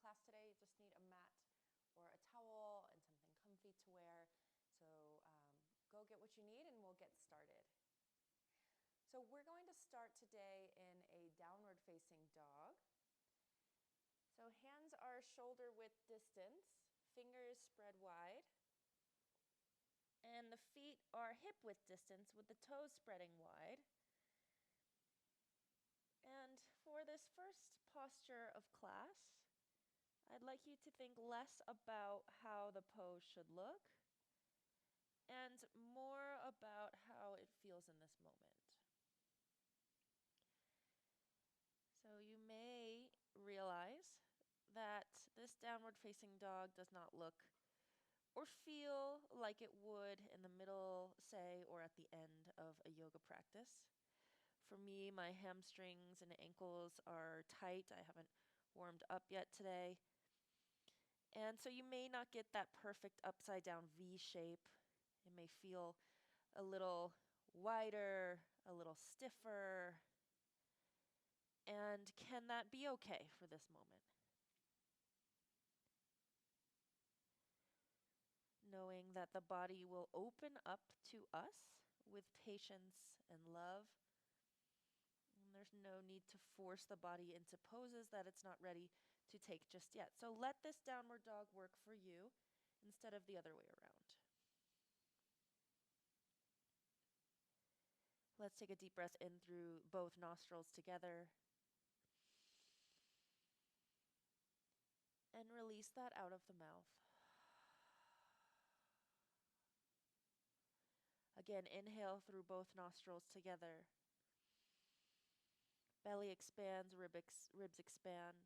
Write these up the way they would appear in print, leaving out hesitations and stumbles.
class today, you just need a mat or a towel and something comfy to wear. So go get what you need and we'll get started. So we're going to start today in a downward facing dog. So hands are shoulder width distance, fingers spread wide, and the feet are hip width distance with the toes spreading wide. And for this first posture of class, I'd like you to think less about how the pose should look and more about how it feels in this moment. So you may realize that this downward facing dog does not look or feel like it would in the middle, say, or at the end of a yoga practice. For me, my hamstrings and ankles are tight. I haven't warmed up yet today. And so you may not get that perfect upside down V shape. It may feel a little wider, a little stiffer. And can that be okay for this moment? Knowing that the body will open up to us with patience and love. And there's no need to force the body into poses that it's not ready to take just yet. So let this downward dog work for you instead of the other way around. Let's take a deep breath in through both nostrils together. And release that out of the mouth. Again, inhale through both nostrils together. Belly expands, ribs expand.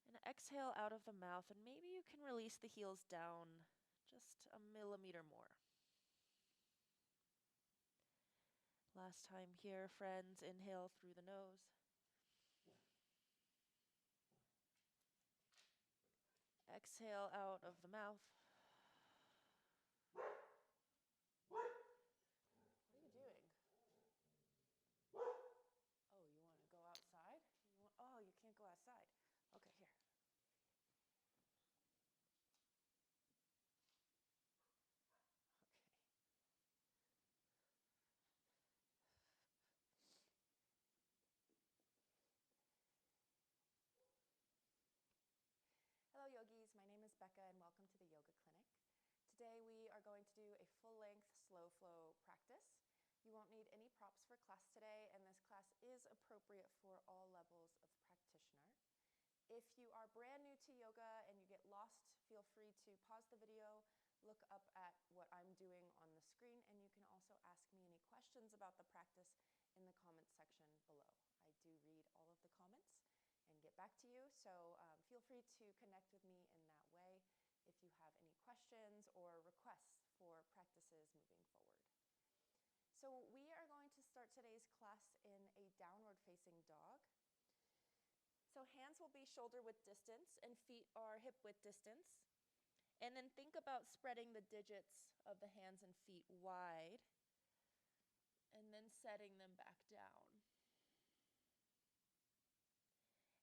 And exhale out of the mouth, and maybe you can release the heels down just a millimeter more. Last time here, friends, inhale through the nose. Exhale out of the mouth. What are you doing? Oh, you want to go outside? Oh, you can't go outside. Okay, here. Okay. Hello, yogis. My name is Becca, and welcome to the Yoga Clinic. Today, we are going to do a full-length, slow flow practice. You won't need any props for class today, and this class is appropriate for all levels of practitioner. If you are brand new to yoga and you get lost, feel free to pause the video, look up at what I'm doing on the screen, and you can also ask me any questions about the practice in the comments section below. I do read all of the comments and get back to you, so feel free to connect with me in that way if you have any questions or requests for practices moving forward. So we are going to start today's class in a downward facing dog. So hands will be shoulder width distance and feet are hip width distance. And then think about spreading the digits of the hands and feet wide and then setting them back down.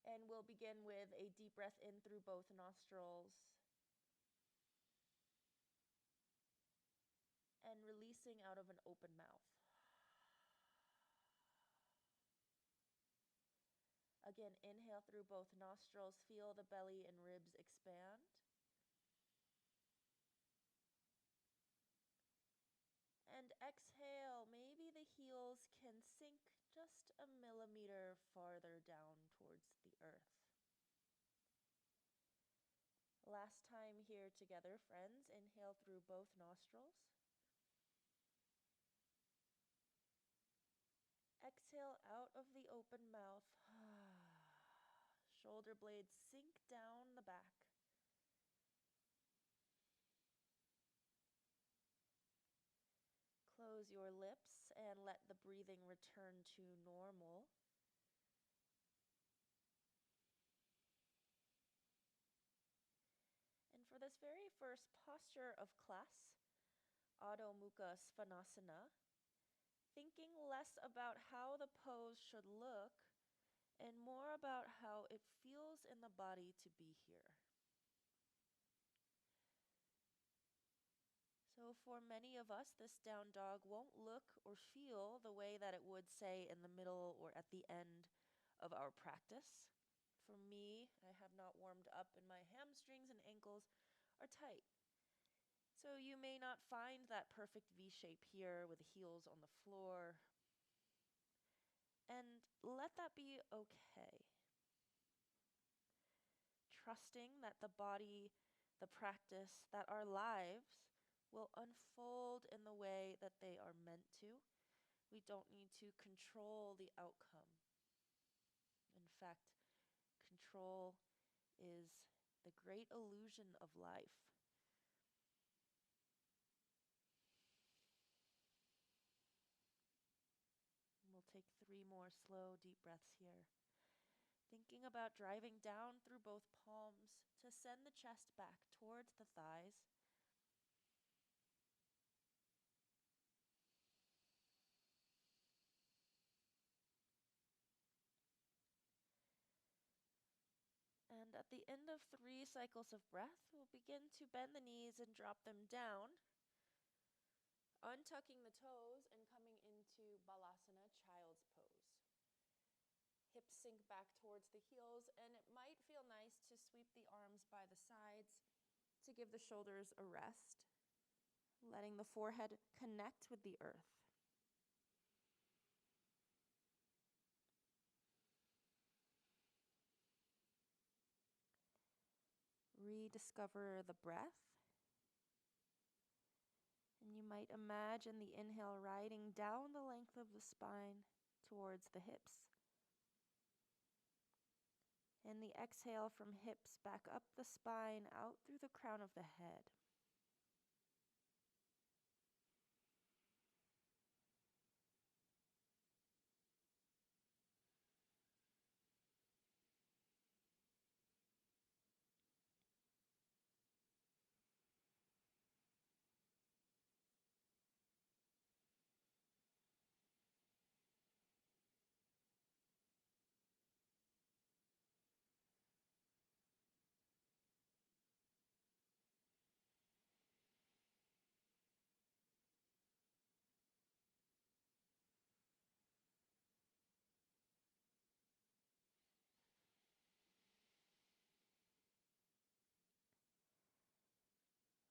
And we'll begin with a deep breath in through both nostrils and releasing out of an open mouth. Again, inhale through both nostrils, feel the belly and ribs expand. And exhale, maybe the heels can sink just a millimeter farther down towards the earth. Last time here together, friends, inhale through both nostrils. Exhale out of the open mouth. Shoulder blades sink down the back. Close your lips and let the breathing return to normal. And for this very first posture of class, Adho Mukha Svanasana, thinking less about how the pose should look and more about how it feels in the body to be here. So for many of us, this down dog won't look or feel the way that it would, say, in the middle or at the end of our practice. For me, I have not warmed up and my hamstrings and ankles are tight. So you may not find that perfect V shape here with the heels on the floor. And let that be okay. Trusting that the body, the practice, that our lives will unfold in the way that they are meant to. We don't need to control the outcome. In fact, control is the great illusion of life. We'll take 3 more slow, deep breaths here. Thinking about driving down through both palms to send the chest back towards the thighs. And at the end of 3 cycles of breath, we'll begin to bend the knees and drop them down, untucking the toes and coming into Balasana, child's pose. Hips sink back towards the heels, and it might feel nice to sweep the arms by the sides to give the shoulders a rest, letting the forehead connect with the earth. Rediscover the breath. And you might imagine the inhale riding down the length of the spine towards the hips. And the exhale from hips back up the spine, out through the crown of the head.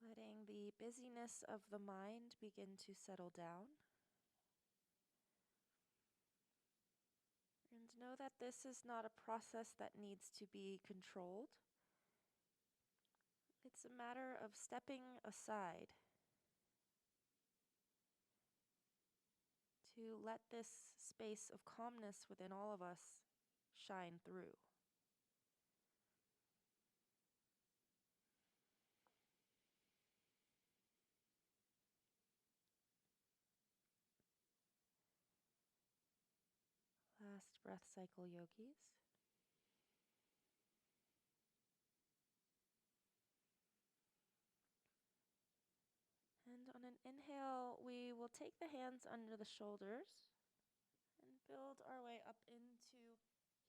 Letting the busyness of the mind begin to settle down. And know that this is not a process that needs to be controlled. It's a matter of stepping aside to let this space of calmness within all of us shine through. Last breath cycle, yogis. And on an inhale, we will take the hands under the shoulders and build our way up into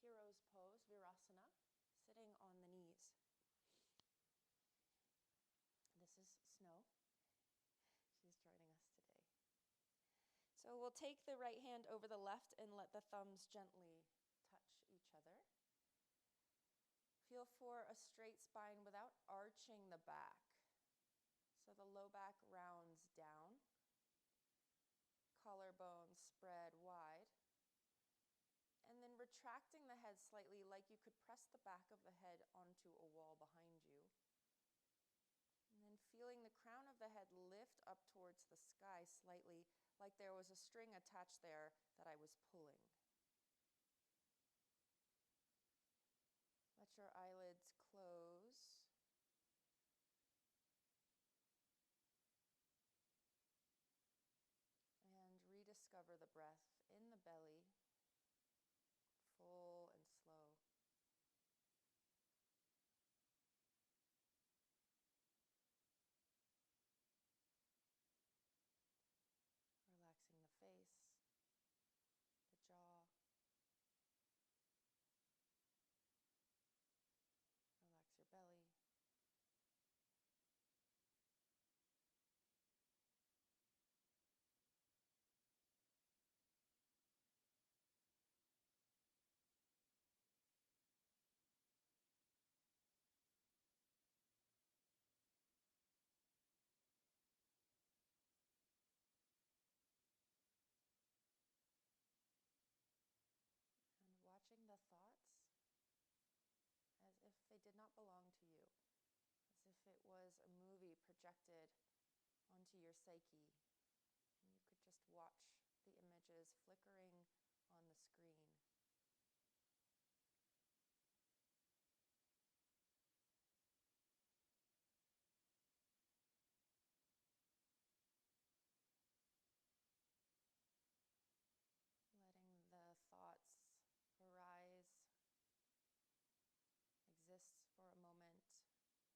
hero's pose, virasana, sitting on the knees. This is Snow. She's joining us today. So we'll take the right hand over the left and let the thumbs gently touch each other. Feel for a straight spine without arching the back. So the low back rounds down. Collarbones spread wide. And then retracting the head slightly, like you could press the back of the head onto a wall behind you. And then feeling the crown of the head lift up towards the sky slightly, like there was a string attached there that I was pulling. Let your eyelids close. And rediscover the breath in the belly, full and slow. Relaxing the face, the jaw, not belong to you, as if it was a movie projected onto your psyche, and you could just watch the images flickering on the screen. Letting the thoughts arise, exist for a moment, and change.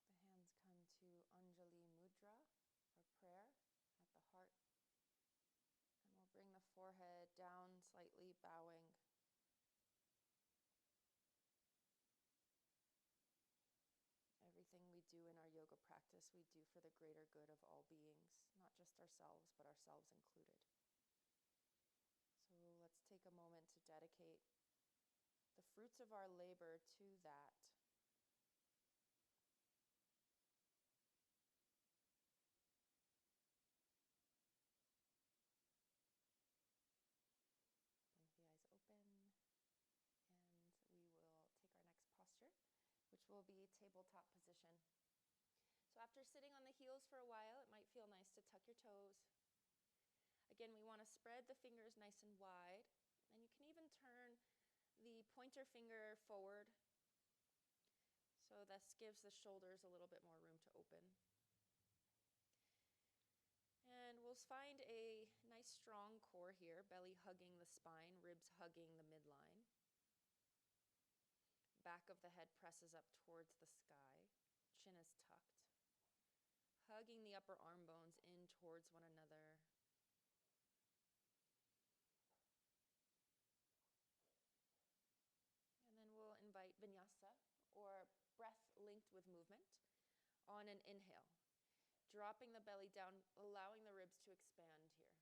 The hands come to Anjali Mudra, or prayer, at the heart. And we'll bring the forehead down slightly, bowing. Everything we do in our yoga practice, we do for the greater good of all beings, not just ourselves, but ourselves included. So let's take a moment to dedicate the fruits of our labor to that. Blink the eyes open, and we will take our next posture, which will be tabletop position. So after sitting on the heels for a while, it might feel nice to tuck your toes. Again, we want to spread the fingers nice and wide, and you can even turn the pointer finger forward, so this gives the shoulders a little bit more room to open. And we'll find a nice strong core here, belly hugging the spine, ribs hugging the midline. Back of the head presses up towards the sky, chin is tucked. Hugging the upper arm bones in towards one another. And then we'll invite vinyasa, or breath linked with movement, on an inhale. Dropping the belly down, allowing the ribs to expand here.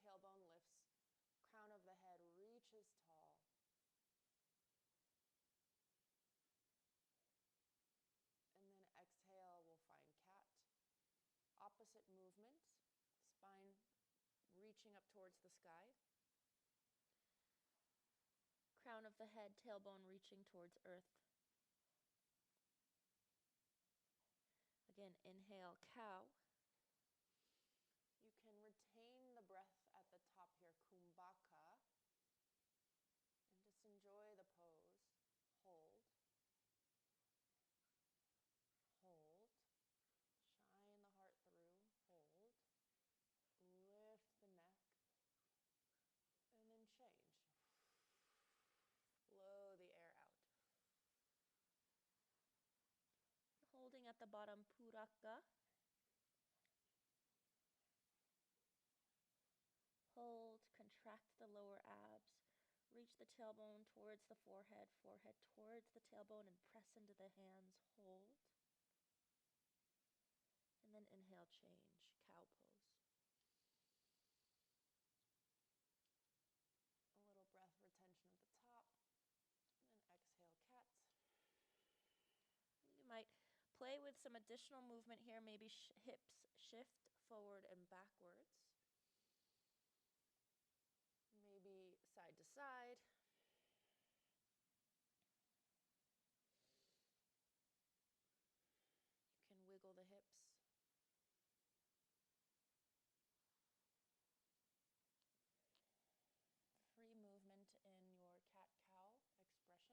Tailbone lifts, crown of the head reaches tall. And then exhale, we'll find cat. Opposite movement, spine reaching up towards the sky. Crown of the head, tailbone reaching towards earth. Again, inhale, cow. You can retain the breath at the top here, kumbhaka, and just enjoy the pose. Hold. Hold. Shine the heart through. Hold. Lift the neck. And then change. Blow the air out. Holding at the bottom, puraka. Hold, contract the lower abs. Reach the tailbone towards the forehead, forehead towards the tailbone, and press into the hands. Hold. And then inhale, change, cow pose. A little breath retention at the top. And then exhale, cat. You might play with some additional movement here, maybe hips shift forward and backwards. Maybe side to side. You can wiggle the hips. Free movement in your cat-cow expression.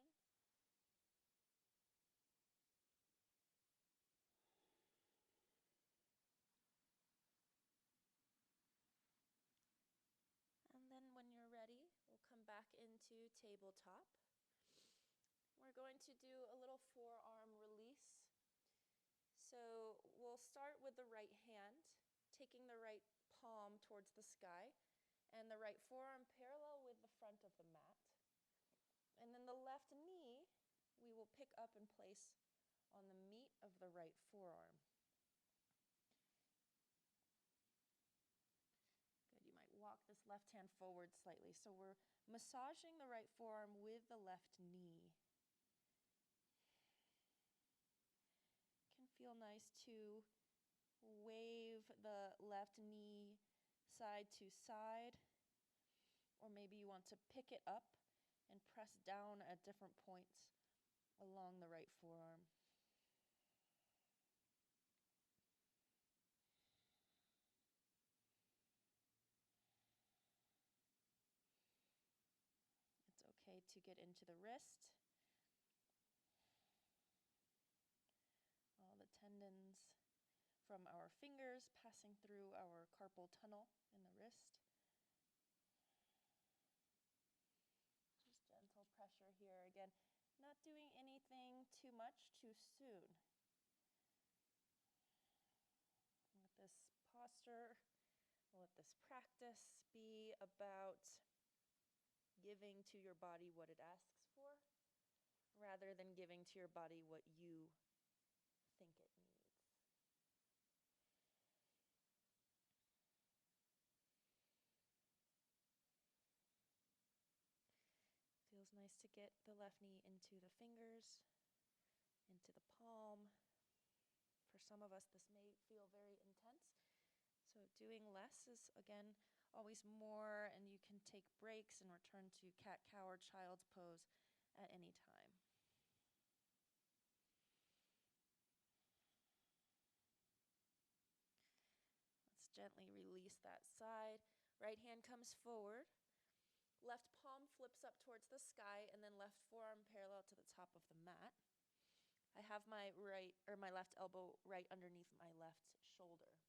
And then when you're ready, we'll come back into tabletop. We're going to do a little forearm release. So we'll start with the right hand, taking the right palm towards the sky, and the right forearm parallel with the front of the mat. And then the left knee, we will pick up and place on the meat of the right forearm. Good, you might walk this left hand forward slightly. So we're massaging the right forearm with the left knee. It can feel nice to wave the left knee side to side, or maybe you want to pick it up and press down at different points along the right forearm. It's okay to get into the wrist. All the tendons from our fingers passing through our carpal tunnel in the wrist. Just gentle pressure here. Again, not doing anything too much too soon. Let this posture, let this practice be about giving to your body what it asks for, rather than giving to your body what you think it needs. Feels nice to get the left knee into the fingers, into the palm. For some of us, this may feel very intense. So doing less is, again, always more, and you can take breaks and return to cat-cow or child's pose at any time. Let's gently release that side. Right hand comes forward. Left palm flips up towards the sky, and then left forearm parallel to the top of the mat. I have my left elbow right underneath my left shoulder.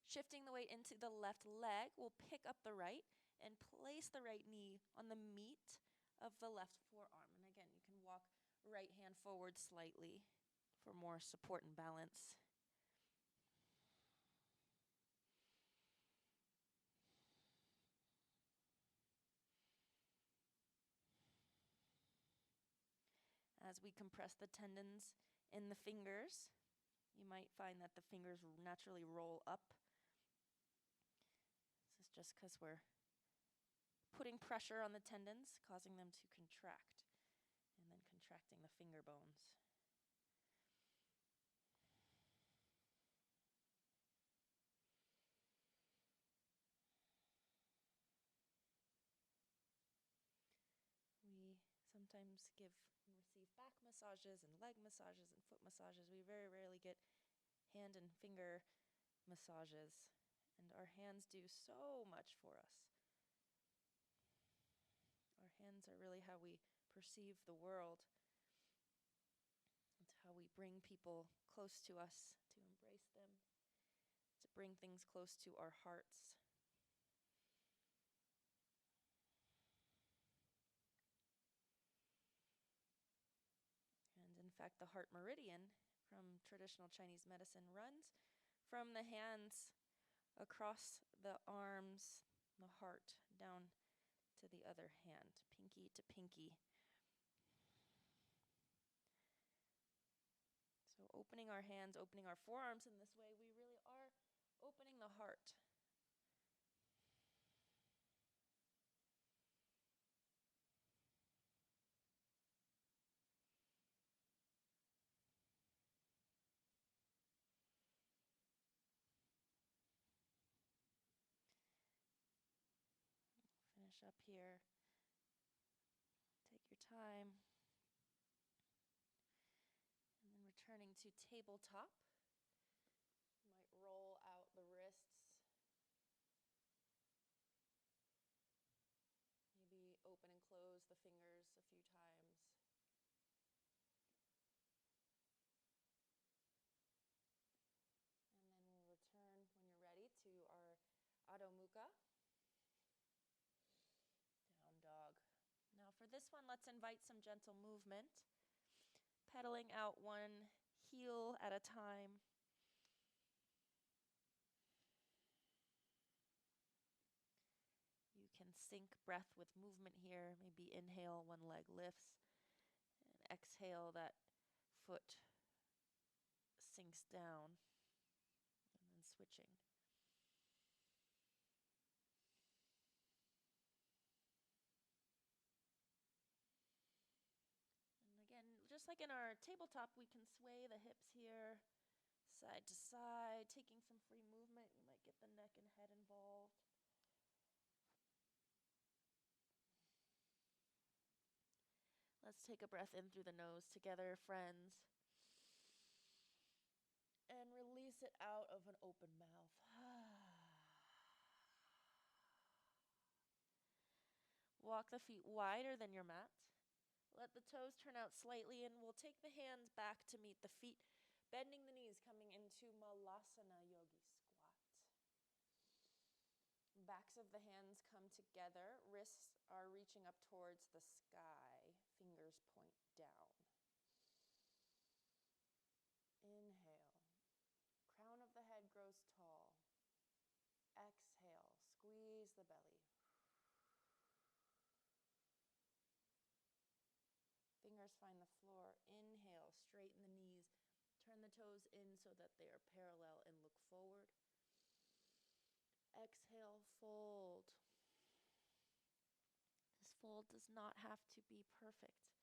Shifting the weight into the left leg, we'll pick up the right and place the right knee on the meat of the left forearm. And again, you can walk right hand forward slightly for more support and balance. As we compress the tendons in the fingers, you might find that the fingers naturally roll up. This is just because we're putting pressure on the tendons, causing them to contract, and then contracting the finger bones. We sometimes give and receive back massages and leg massages and foot massages. We very rarely get hand and finger massages, and our hands do so much for us. Our hands are really how we perceive the world. It's how we bring people close to us, to embrace them, to bring things close to our hearts. And in fact, the heart meridian from traditional Chinese medicine runs from the hands across the arms, the heart, down to the other hand, pinky to pinky. So opening our hands, opening our forearms in this way, we really are opening the heart. Finish up here. Take your time. And then returning to tabletop. You might roll out the wrists. Maybe open and close the fingers a few times. And then we'll return, when you're ready, to our Adho Mukha, down dog. Now for this one, let's invite some gentle movement. Pedaling out one heel at a time. You can sync breath with movement here. Maybe inhale, one leg lifts. And exhale, that foot sinks down, and then switching. And again, just like in our tabletop, we can sway the hips here, side to side, taking some free movement. You might get the neck and head involved. Let's take a breath in through the nose together, friends. And release it out of an open mouth. Walk the feet wider than your mat. Let the toes turn out slightly, and we'll take the hands back to meet the feet, bending the knees, coming into Malasana Yogi Squat. Backs of the hands come together. Wrists are reaching up towards the sky. Fingers point down. Inhale. Crown of the head grows tall. Exhale. Squeeze the belly. Fingers find the floor. Inhale. Straighten the knees. Turn the toes in so that they are parallel and look forward. Exhale, fold. This fold does not have to be perfect.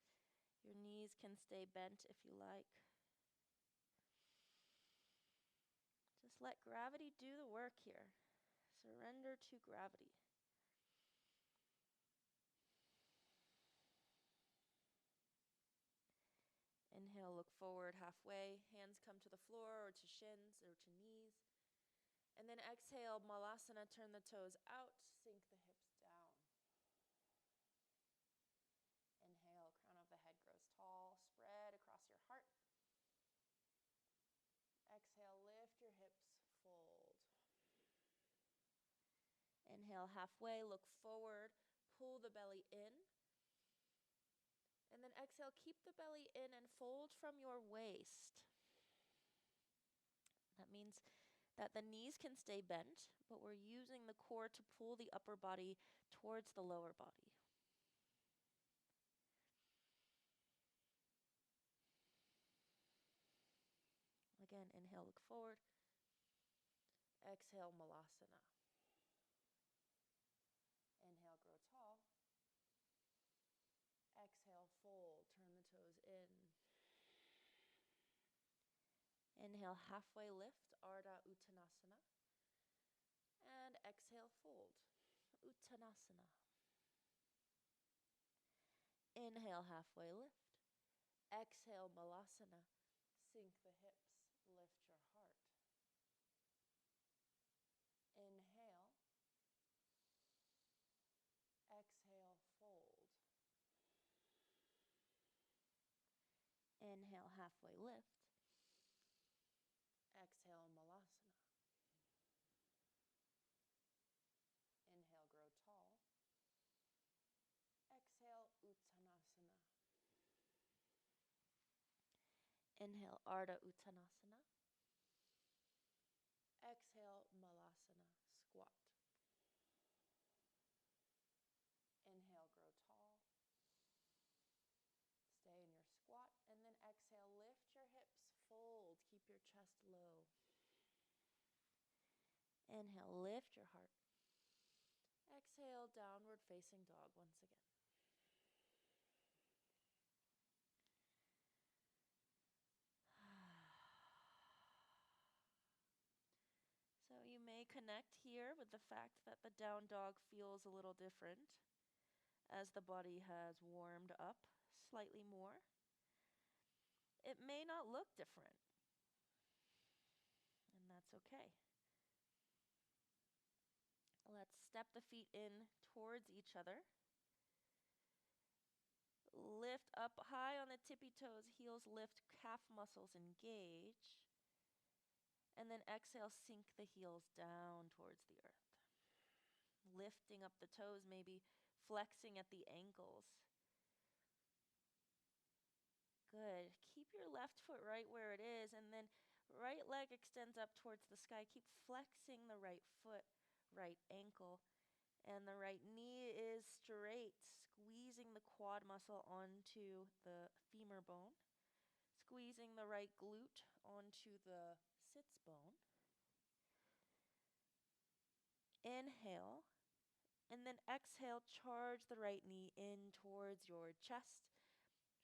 Your knees can stay bent if you like. Just let gravity do the work here. Surrender to gravity. Inhale, look forward halfway. Hands come to the floor or to shins or to knees. And then exhale, Malasana, turn the toes out, sink the hips down. Inhale, crown of the head grows tall, spread across your heart. Exhale, lift your hips, fold. Inhale, halfway, look forward, pull the belly in. And then exhale, keep the belly in and fold from your waist. That means that the knees can stay bent, but we're using the core to pull the upper body towards the lower body. Again, inhale, look forward. Exhale, Malasana. Inhale, grow tall. Exhale, fold, turn the toes in. Inhale, halfway lift, Ardha Uttanasana. And exhale, fold, Uttanasana. Inhale, halfway lift. Exhale, Malasana. Sink the hips, lift your heart. Inhale. Exhale, fold. Inhale, halfway lift. Exhale, Malasana. Inhale, grow tall. Exhale, Uttanasana. Inhale, Ardha Uttanasana. Exhale, Malasana, squat. Inhale, grow tall. Stay in your squat, and then exhale, lift your hips, fold, keep your chest low. Inhale, lift your heart. Exhale, downward facing dog once again. So you may connect here with the fact that the down dog feels a little different as the body has warmed up slightly more. It may not look different, and that's okay. Let's step the feet in towards each other. Lift up high on the tippy toes, heels lift, calf muscles engage. And then exhale, sink the heels down towards the earth. Lifting up the toes, maybe flexing at the ankles. Good. Keep your left foot right where it is, and then right leg extends up towards the sky. Keep flexing the right foot, right ankle, and the right knee is straight, squeezing the quad muscle onto the femur bone. squeezing the right glute onto the sits bone. Inhale, and then exhale, charge the right knee in towards your chest,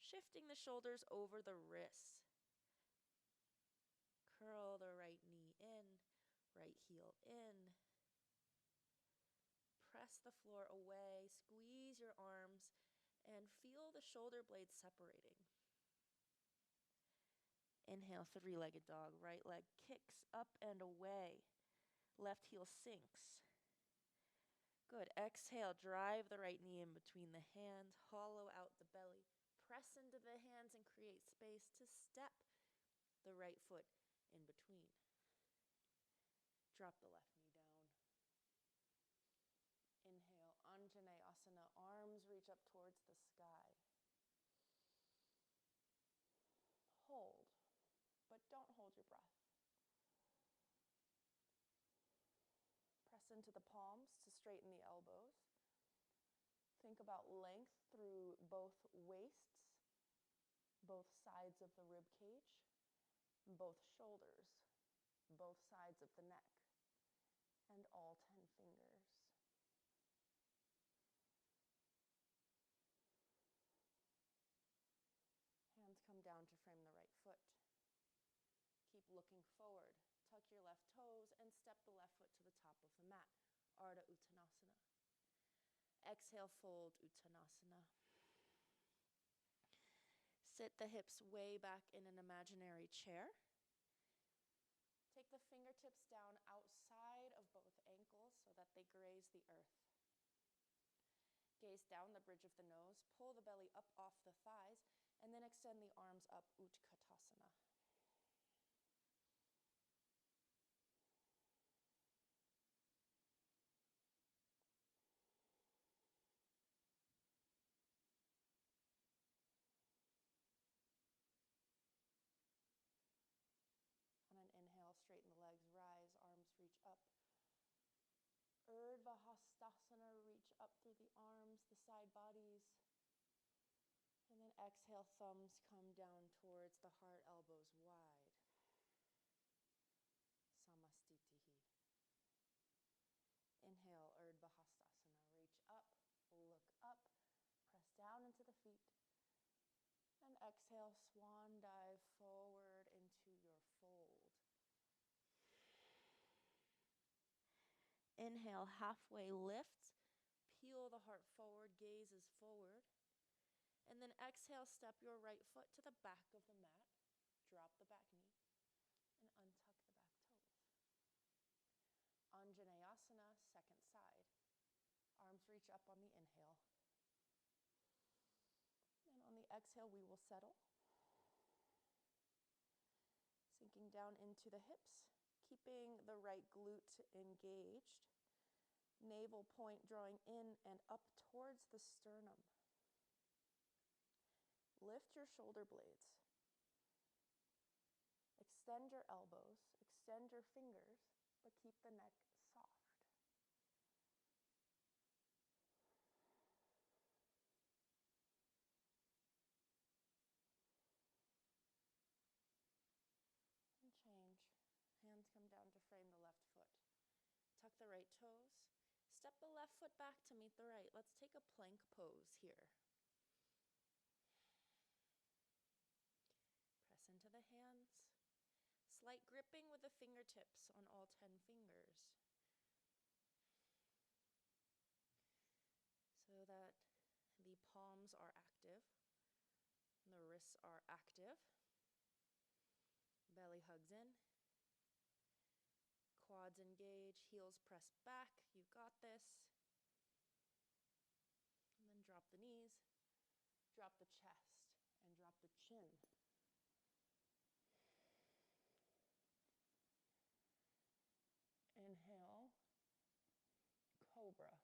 shifting the shoulders over the wrists. Curl the right knee in, right heel in. Press the floor away, squeeze your arms, and feel the shoulder blades separating. Inhale, three-legged dog. Right leg kicks up and away. Left heel sinks. Good. Exhale, drive the right knee in between the hands, hollow out the belly. Press into the hands and create space to step the right foot in between. Drop the left knee down. Inhale, Anjaneyasana, arms reach up towards the sky. Hold, but don't hold your breath. Press into the palms to straighten the elbows. Think about length through both waists, both sides of the rib cage, both shoulders, both sides of the neck, and all 10 fingers. Hands come down to frame the right foot. Keep looking forward. Tuck your left toes and step the left foot to the top of the mat. Ardha Uttanasana. Exhale, fold Uttanasana. Sit the hips way back in an imaginary chair. Take the fingertips down outside of both ankles so that they graze the earth. Gaze down the bridge of the nose, pull the belly up off the thighs, and then extend the arms up, Utkatasana. On an inhale, straighten the legs, rise, arms reach up. Urdhva Hastasana, reach up through the arms, the side bodies. And then exhale, thumbs come down towards the heart, elbows wide. Samastitihi. Inhale, Urdhva Hastasana, reach up, look up, press down into the feet. And exhale, swan dive forward into your fold. Inhale, halfway lift, peel the heart forward, gaze is forward. And then exhale, step your right foot to the back of the mat, drop the back knee, and untuck the back toes. Anjaneyasana, second side. Arms reach up on the inhale. And on the exhale, we will settle. Sinking down into the hips, keeping the right glute engaged. Navel point drawing in and up towards the sternum. Lift your shoulder blades. Extend your elbows, extend your fingers, but keep the neck soft. And change. Hands come down to frame the left foot. Tuck the right toes. Step the left foot back to meet the right. Let's take a plank pose here. Press into the hands. Slight gripping with the fingertips on all 10 fingers. So that the palms are active, and the wrists are active. Belly hugs in. Quads engage, heels press back. You got this. And then drop the knees, drop the chest, and drop the chin. Inhale, cobra.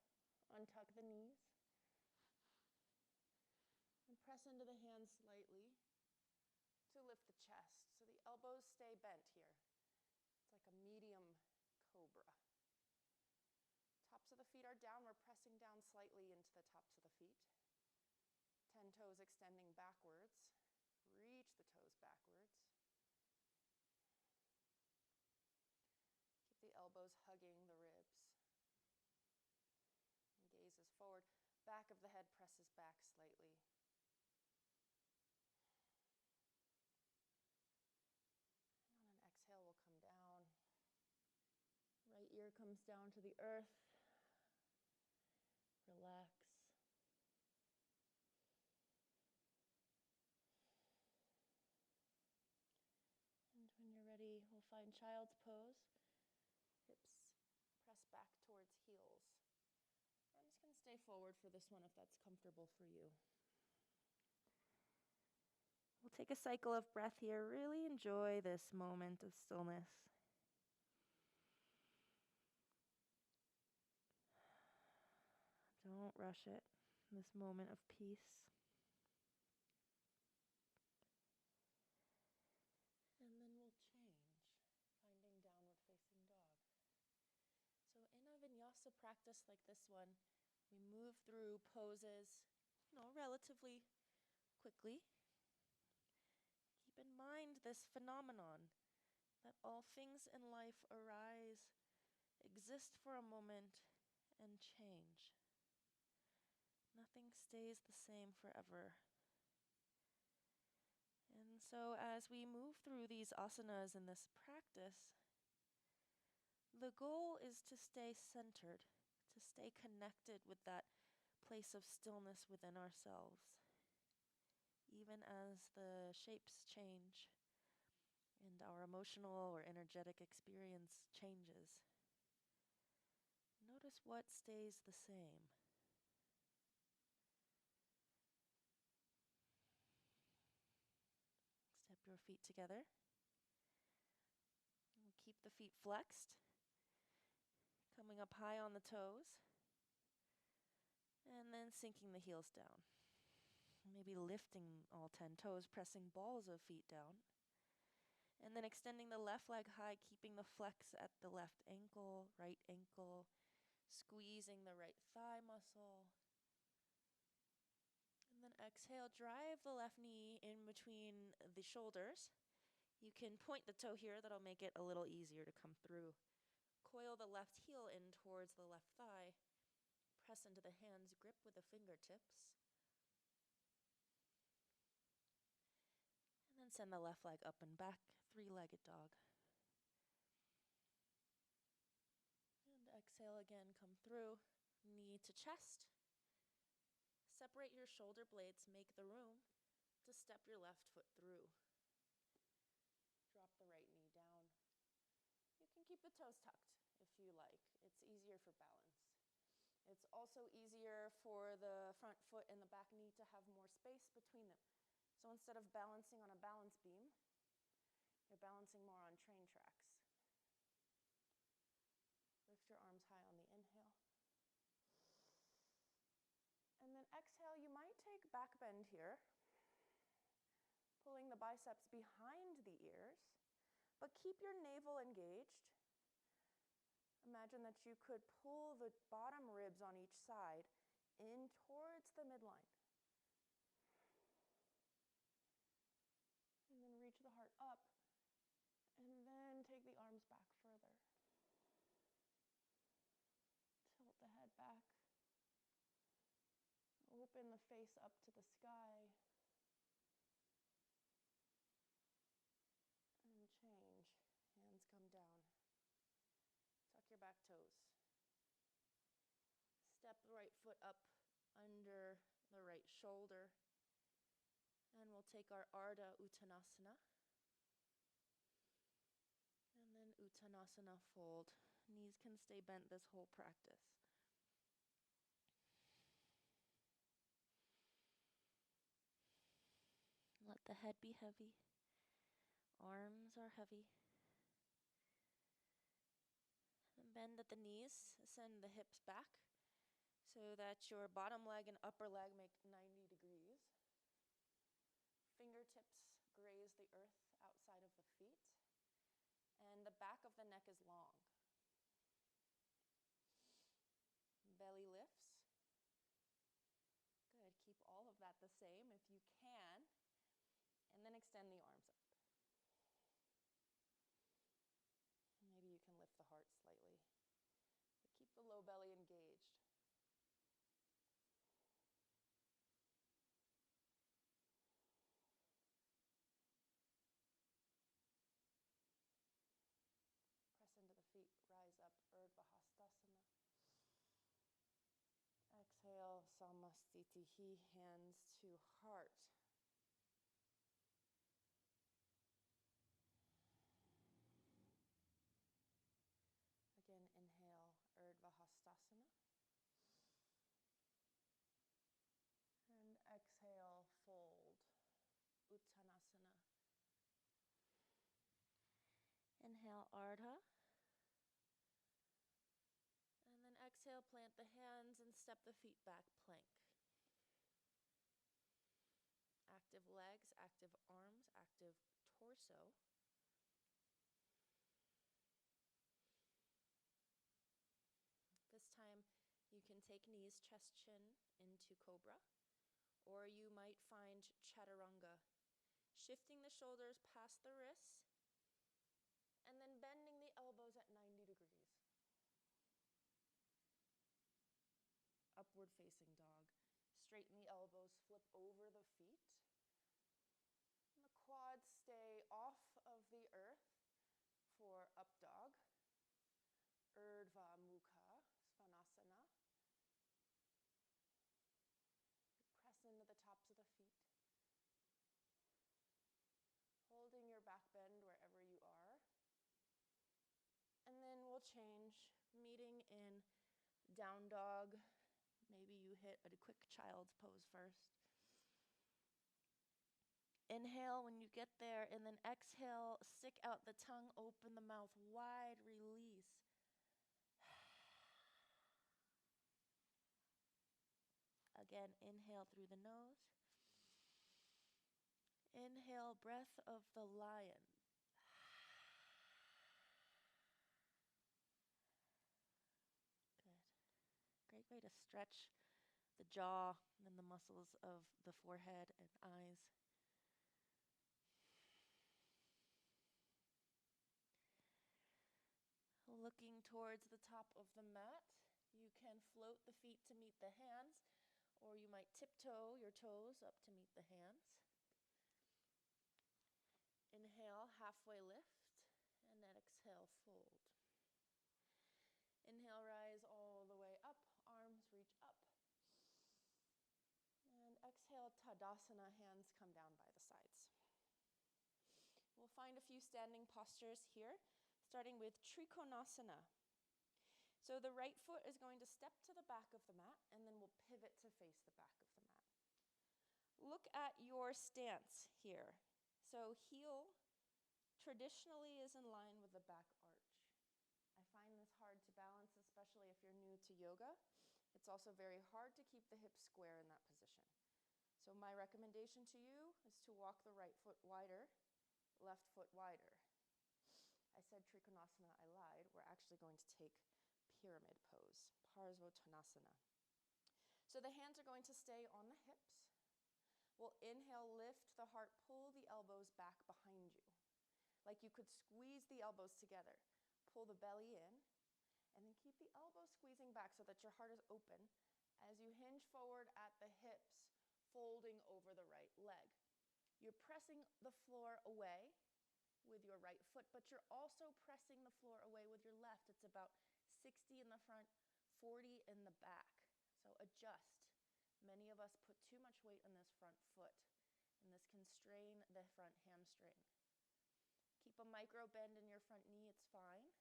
Untuck the knees. And press into the hands slightly to lift the chest. So the elbows stay bent here. It's like a medium cobra. Tops of the feet are down. We're pressing down slightly into the tops of the feet. 10 toes extending backwards. Reach the toes backwards. Keep the elbows hugging the ribs. And gaze is forward. Back of the head presses back slightly. And on an exhale, we'll come down. Right ear comes down to the earth. Relax. And when you're ready, we'll find child's pose. Hips press back towards heels. I'm just going to stay forward for this one if that's comfortable for you. We'll take a cycle of breath here. Really enjoy this moment of stillness. Don't rush it. This moment of peace. And then we'll change, finding downward facing dog. So in a vinyasa practice like this one, we move through poses, relatively quickly. Keep in mind this phenomenon that all things in life arise, exist for a moment, and change. Nothing stays the same forever. And so as we move through these asanas in this practice, the goal is to stay centered, to stay connected with that place of stillness within ourselves, even as the shapes change and our emotional or energetic experience changes. Notice what stays the same. Step your feet together. We'll keep the feet flexed, coming up high on the toes, and then sinking the heels down. Maybe lifting all 10 toes, pressing balls of feet down. And then extending the left leg high, keeping the flex at the left ankle, right ankle, squeezing the right thigh muscle. And then exhale, drive the left knee in between the shoulders. You can point the toe here, that'll make it a little easier to come through. Coil the left heel in towards the left thigh. Press into the hands, grip with the fingertips. And then send the left leg up and back, three-legged dog. And exhale again, come through, knee to chest. Separate your shoulder blades, make the room to step your left foot through. Drop the right knee down. You can keep the toes tucked if you like. It's easier for balance. It's also easier for the front foot and the back knee to have more space between them. So instead of balancing on a balance beam, you're balancing more on train tracks. Lift your arms high on the inhale. And then exhale, you might take back bend here, pulling the biceps behind the ears, but keep your navel engaged. Imagine that you could pull the bottom ribs on each side in towards the midline. And then reach the heart up, and then take the arms back further. Tilt the head back. Open the face up to the sky. And change. Hands come down. Tuck your back toes. Step the right foot up under the right shoulder. And we'll take our Ardha Uttanasana. And then Uttanasana fold. Knees can stay bent this whole practice. Let the head be heavy. Arms are heavy. And bend at the knees. Send the hips back so that your bottom leg and upper leg make 90 degrees. Fingertips graze the earth outside of the feet. And the back of the neck is long. Belly lifts. Good. Keep all of that the same if you can. And then then extend the arms up. Maybe you can lift the heart slightly, but keep the low belly engaged. Press into the feet, rise up, Urdhva Hastasana. Exhale, Samastitihi, hands to heart. Again, inhale, Urdhva Hastasana. And exhale, fold, Uttanasana. Inhale, Ardha. And then exhale, plant the hands and step the feet back, plank. Active legs, active arms, active torso. This time you can take knees, chest, chin into cobra, or you might find chaturanga, shifting the shoulders past the wrists, and then bending the elbows at 90 degrees. Upward facing dog. Straighten the elbows, flip over the feet. And the quads stay off of the earth for up dog. Urdhva Mukha, Svanasana. Press into the tops of the feet. Holding your back bend wherever you are. And then we'll change, meeting in down dog. Maybe you hit a quick child's pose first. Inhale when you get there, and then exhale, stick out the tongue, open the mouth wide, release. Again, inhale through the nose. Inhale, breath of the lion. Good. Great way to stretch the jaw and the muscles of the forehead and eyes. Looking towards the top of the mat, you can float the feet to meet the hands, or you might tiptoe your toes up to meet the hands. Inhale, halfway lift, and then exhale, fold. Inhale, rise all the way up, arms reach up. And exhale, Tadasana, hands come down by the sides. We'll find a few standing postures here, starting with Trikonasana. So the right foot is going to step to the back of the mat, and then we'll pivot to face the back of the mat. Look at your stance here. So heel traditionally is in line with the back arch. I find this hard to balance, especially if you're new to yoga. It's also very hard to keep the hips square in that position. So my recommendation to you is to walk the right foot wider, left foot wider. I said Trikonasana, I lied. We're actually going to take pyramid pose, Parsvottanasana. So the hands are going to stay on the hips. We'll inhale, lift the heart, pull the elbows back behind you. Like you could squeeze the elbows together. Pull the belly in, and then keep the elbows squeezing back so that your heart is open as you hinge forward at the hips, folding over the right leg. You're pressing the floor away with your right foot, but you're also pressing the floor away with your left. It's about 60 in the front, 40 in the back. So adjust. Many of us put too much weight on this front foot, and this can strain the front hamstring. Keep a micro bend in your front knee, it's fine.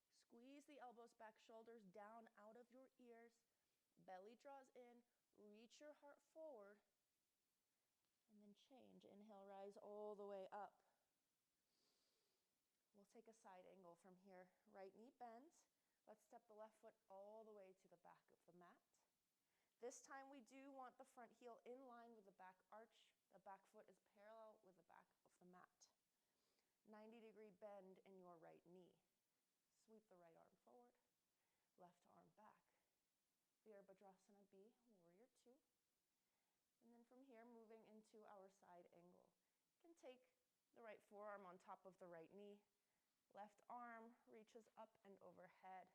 Squeeze the elbows back, shoulders down out of your ears. Belly draws in, reach your heart forward, and then change. Inhale, rise all the way up. We'll take a side angle from here. Right knee bends. Let's step the left foot all the way to the back of the mat. This time we do want the front heel in line with the back arch. The back foot is parallel with the back of the mat. 90-degree bend in your right knee. Sweep the right arm forward, left arm back. Virabhadrasana B, warrior two. And then from here, moving into our side angle. take the right forearm on top of the right knee. Left arm reaches up and overhead.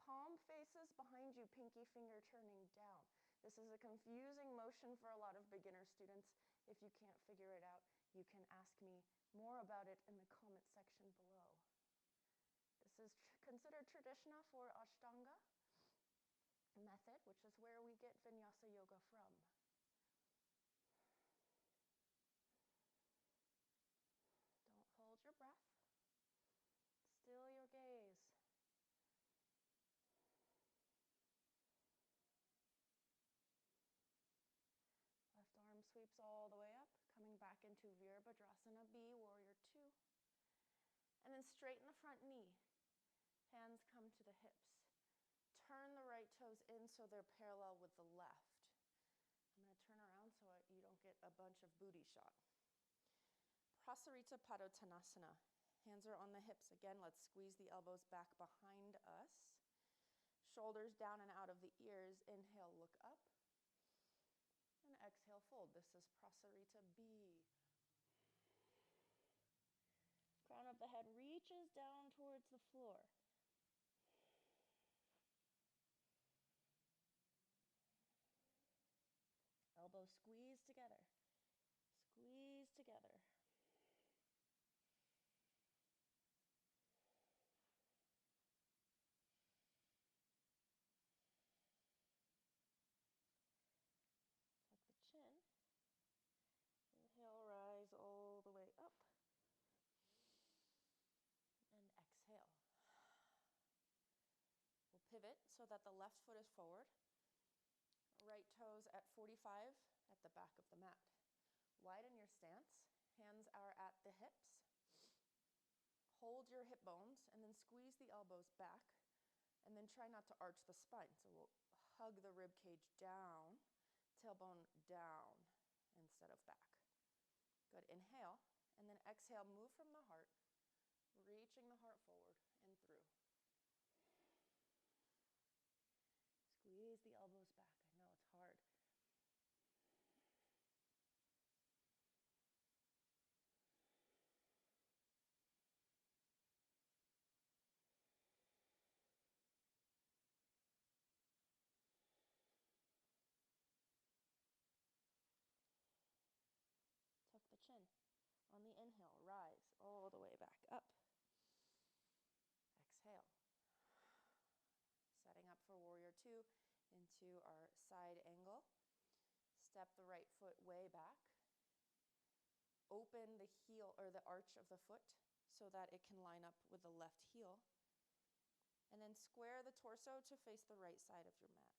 Palm faces behind you, pinky finger turning down. This is a confusing motion for a lot of beginner students. If you can't figure it out, you can ask me more about it in the comment section below. This is considered traditional for Ashtanga method, which is where we get vinyasa yoga from. Don't hold your breath. Still your gaze. Left arm sweeps all the way up, coming back into Virabhadrasana B, Warrior 2. And then straighten the front knee. Hands come to the hips. Turn the right toes in so they're parallel with the left. I'm going to turn around so you don't get a bunch of booty shot. Prasarita Padottanasana. Hands are on the hips. Again, let's squeeze the elbows back behind us. Shoulders down and out of the ears. Inhale, look up. And exhale, fold. This is Prasarita B. Crown of the head reaches down towards the floor. Elbows squeeze together. Squeeze together. Tuck the chin. Inhale, rise all the way up. And exhale. We'll pivot so that the left foot is forward. Right toes at 45 at the back of the mat. Widen your stance. Hands are at the hips. Hold your hip bones and then squeeze the elbows back. And then try not to arch the spine. So we'll hug the rib cage down, tailbone down instead of back. Good. Inhale. And then exhale, move from the heart, reaching the heart forward and through. Squeeze the elbows back. I know it's hard. Tuck the chin. On the inhale, rise all the way back up. Exhale. Setting up for Warrior 2 into our side angle. Step the right foot way back. Open the heel or the arch of the foot so that it can line up with the left heel. And then square the torso to face the right side of your mat.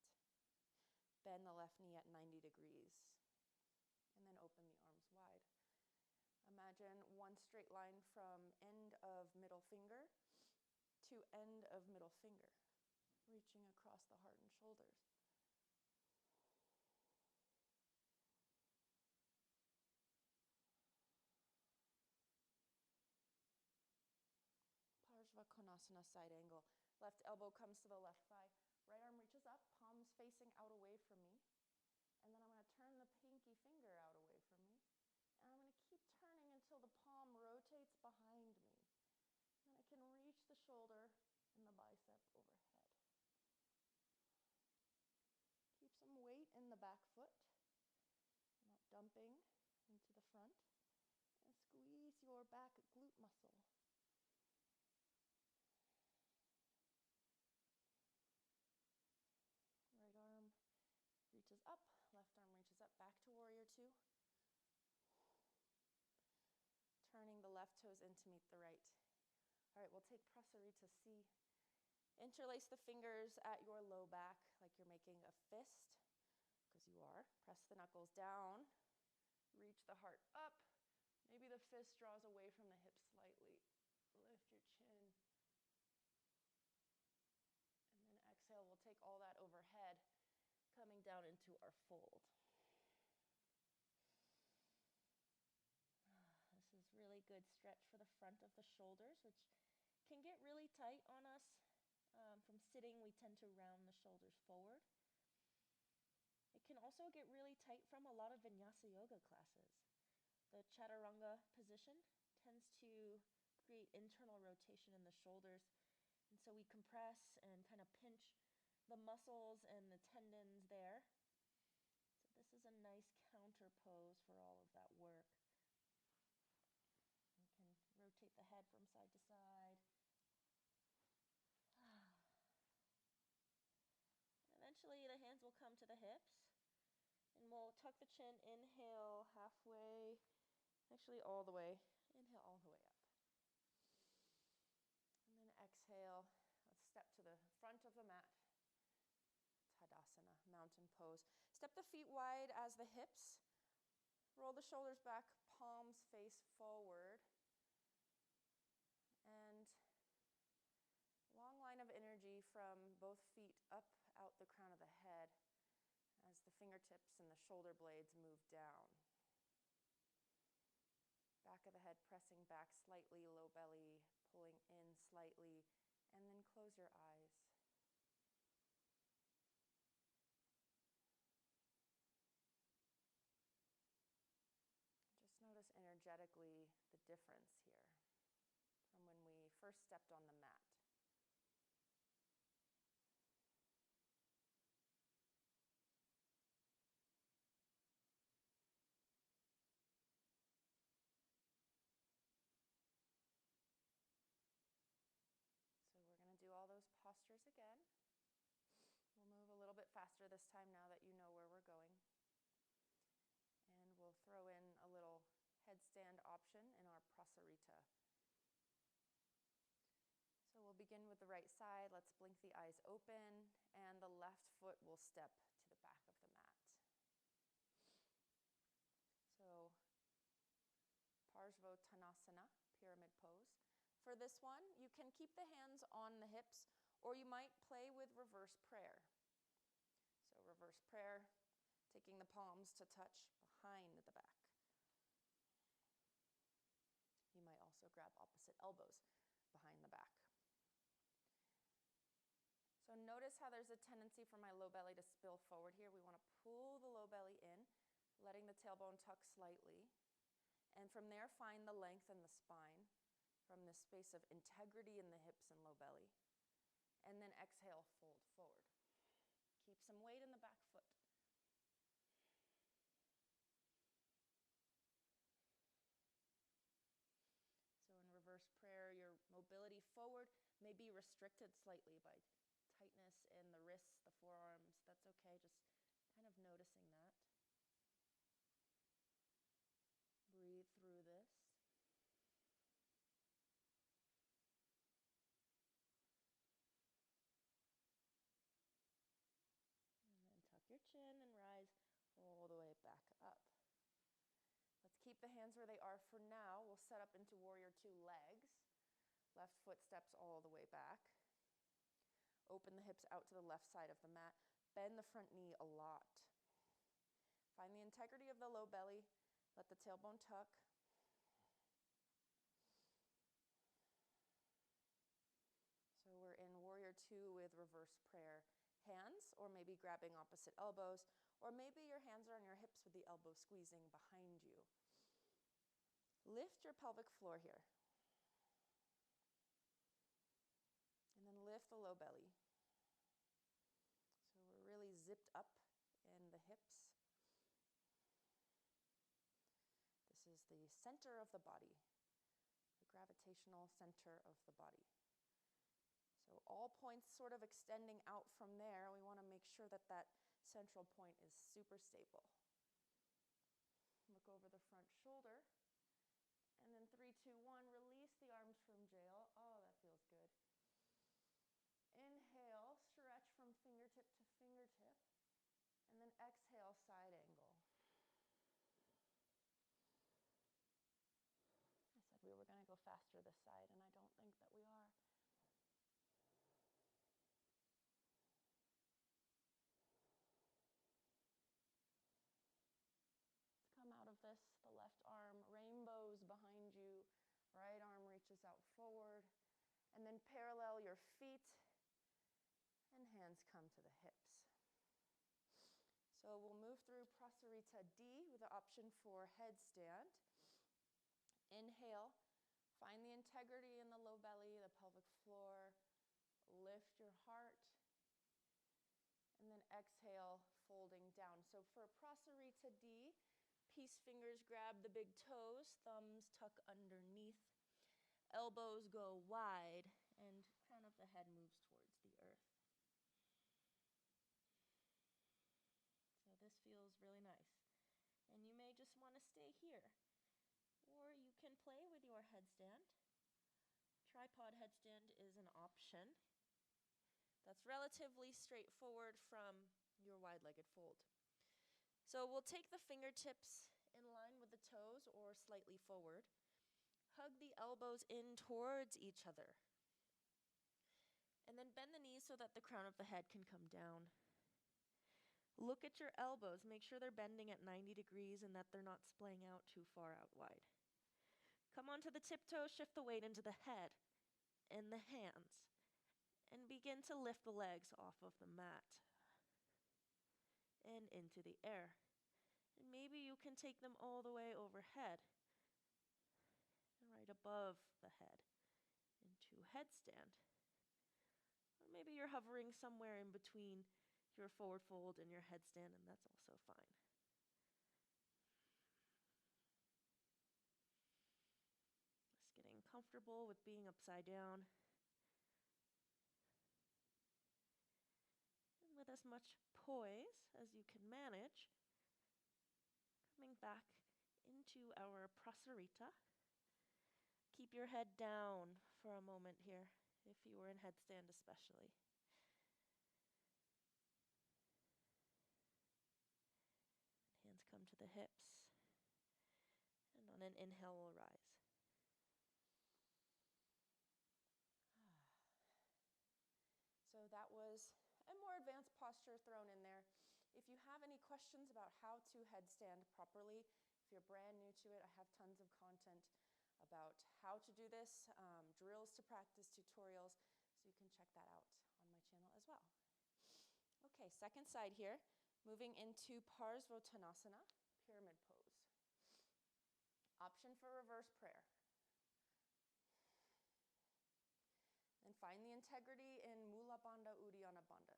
Bend the left knee at 90 degrees. And then open the arms wide. Imagine one straight line from end of middle finger to end of middle finger, reaching across the heart and shoulders. Parshva Konasana, side angle. Left elbow comes to the left thigh. Right arm reaches up, palms facing out away from me. And then I'm going to turn the pinky finger out away from me. And I'm going to keep turning until the palm rotates behind me. And I can reach the shoulder and the bicep overhead. Keep some weight in the back foot. Not dumping into the front. And squeeze your back glute muscle. Right arm reaches up, left arm reaches up, back to Warrior 2. Turning the left toes in to meet the right. All right, we'll take Prasarita C. Interlace the fingers at your low back like you're making a fist, because you are. Press the knuckles down, reach the heart up. Maybe the fist draws away from the hips slightly. Lift your chin. And then exhale, we'll take all that overhead, coming down into our fold. This is really good stretch for the front of the shoulders, which can get really tight on us. From sitting, we tend to round the shoulders forward. It can also get really tight from a lot of vinyasa yoga classes. The chaturanga position tends to create internal rotation in the shoulders, and so we compress and kind of pinch the muscles and the tendons there. So this is a nice counter pose for all of that work. You can rotate the head from side to side. Eventually the hands will come to the hips, and we'll tuck the chin, inhale halfway, actually all the way, inhale all the way up. And then exhale, let's step to the front of the mat, Tadasana, mountain pose. Step the feet wide as the hips, roll the shoulders back, palms face forward, and long line of energy from both feet up out the crown of the head as the fingertips and the shoulder blades move down. Back of the head pressing back slightly, low belly pulling in slightly, and then close your eyes. Just notice energetically the difference here from when we first stepped on the mat. So we're going to do all those postures again. We'll move a little bit faster this time now that you know where we're going. And we'll throw in a little headstand option in our prasarita. So we'll begin with the right side. Let's blink the eyes open, and the left foot will step to the back of the mat. So Parsvottanasana, pyramid pose. For this one, you can keep the hands on the hips, or you might play with reverse prayer. So reverse prayer, taking the palms to touch behind the back. You might also grab opposite elbows behind the back. So notice how there's a tendency for my low belly to spill forward here. We want to pull the low belly in, letting the tailbone tuck slightly. And from there, find the length in the spine from this space of integrity in the hips and low belly. And then exhale, fold forward. Keep some weight in the back foot. So in reverse prayer, your mobility forward may be restricted slightly by tightness in the wrists, the forearms. That's okay, just kind of noticing that. Breathe through this. And then tuck your chin and rise all the way back up. Let's keep the hands where they are for now. We'll set up into warrior two legs. Left foot steps all the way back. Open the hips out to the left side of the mat. Bend the front knee a lot. Find the integrity of the low belly. Let the tailbone tuck. So we're in warrior two with reverse prayer. Hands, or maybe grabbing opposite elbows, or maybe your hands are on your hips with the elbow squeezing behind you. Lift your pelvic floor here. And then lift the low belly. So we're really zipped up in the hips. This is the center of the body, the gravitational center of the body. So all points sort of extending out from there. We want to make sure that that central point is super stable. Look over the front shoulder. And then 3, 2, 1, release the arms from jail. Oh, that feels good. Inhale, stretch from fingertip to fingertip. And then exhale, side angle. I said we were going to go faster this side, and I don't think that we are. Come out of this, the left arm rainbows behind you, right arm reaches out forward, and then parallel your feet, and hands come to the hips. So we'll move through Prasarita D with the option for headstand. Inhale, find the integrity in the low belly, the pelvic floor. Lift your heart. And then exhale, folding down. So for Prasarita D, peace fingers grab the big toes, thumbs tuck underneath, elbows go wide, and crown of the head moves towards the earth. So this feels really nice. And you may just want to stay here. Or you can play with your headstand. Tripod headstand is an option. That's relatively straightforward from your wide-legged fold. So we'll take the fingertips in line with the toes or slightly forward. Hug the elbows in towards each other. And then bend the knees so that the crown of the head can come down. Look at your elbows. Make sure they're bending at 90 degrees and that they're not splaying out too far out wide. Come onto the tiptoes, shift the weight into the head and the hands. And begin to lift the legs off of the mat and into the air. And maybe you can take them all the way overhead and right above the head into headstand. Or maybe you're hovering somewhere in between your forward fold and your headstand, and that's also fine. Just getting comfortable with being upside down. And with as much poise as you can manage, coming back into our Prasarita. Keep your head down for a moment here, if you were in headstand especially. Hands come to the hips. And on an inhale, we'll rise. So that was a more advanced posture thrown in there. If you have any questions about how to headstand properly, if you're brand new to it, I have tons of content about how to do this, drills to practice, tutorials, so you can check that out on my channel as well. Okay, second side here, moving into Parsvottanasana, pyramid pose. Option for reverse prayer. And find the integrity in Mula Bandha, Uddiyana Bandha.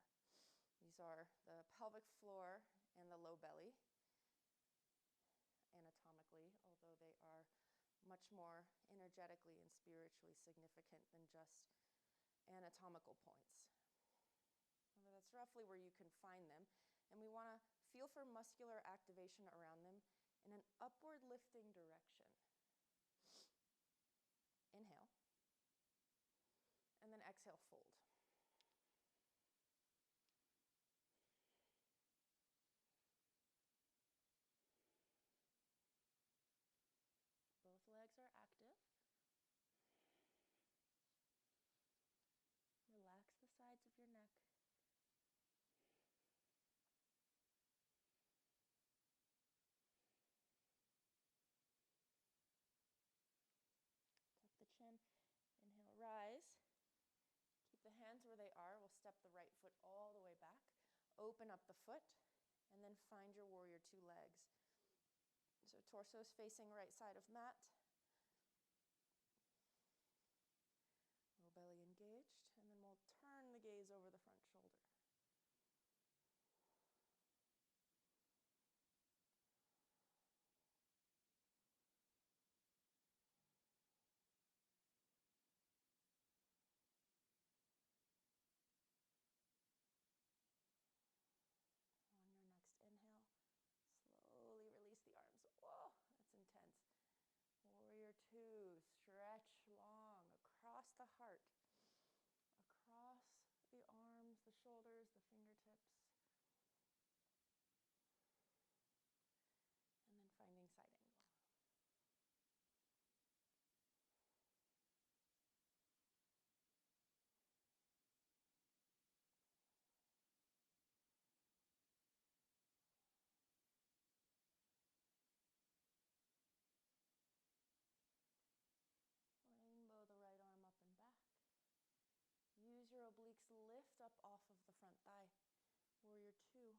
These are the pelvic floor and the low belly, anatomically, although they are much more energetically and spiritually significant than just anatomical points. Well, that's roughly where you can find them. And we want to feel for muscular activation around them in an upward lifting direction. Inhale. And then exhale, fold. Both legs are active. Relax the sides of your neck. Tuck the chin. Inhale, rise. Keep the hands where they are. We'll step the right foot all the way back. Open up the foot, and then find your warrior two legs. So torso's facing right side of mat. Low belly engaged, and then we'll turn the gaze over the front shoulder. On your next inhale, slowly release the arms. Whoa, that's intense. Warrior two, stretch long across the heart, across the arms, the shoulders, the fingertips. And then finding side angle. Rainbow the right arm up and back. Use your obliques, lift up off of the front thigh. Warrior two.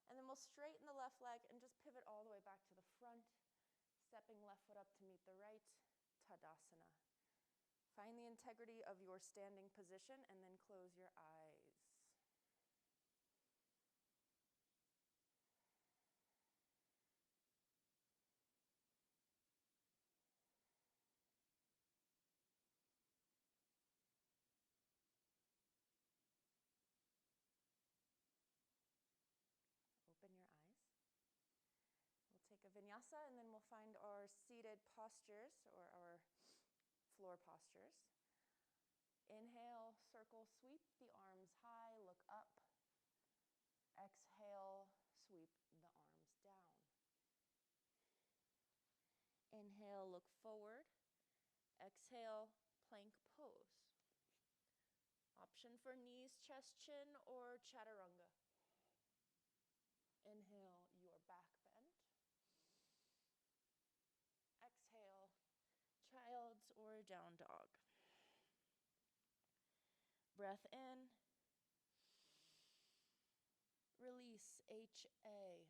And then we'll straighten the left leg and just pivot all the way back to the front. Stepping left foot up to meet the right, Tadasana. Find the integrity of your standing position and then close your eyes. Open your eyes. We'll take a vinyasa and then we'll find our seated postures or our floor postures. Inhale, circle, sweep the arms high, look up. Exhale, sweep the arms down. Inhale, look forward. Exhale, plank pose. Option for knees, chest, chin, or chaturanga. Inhale, your back bend. Exhale, child's or down dog. Breath in. Release, H-A.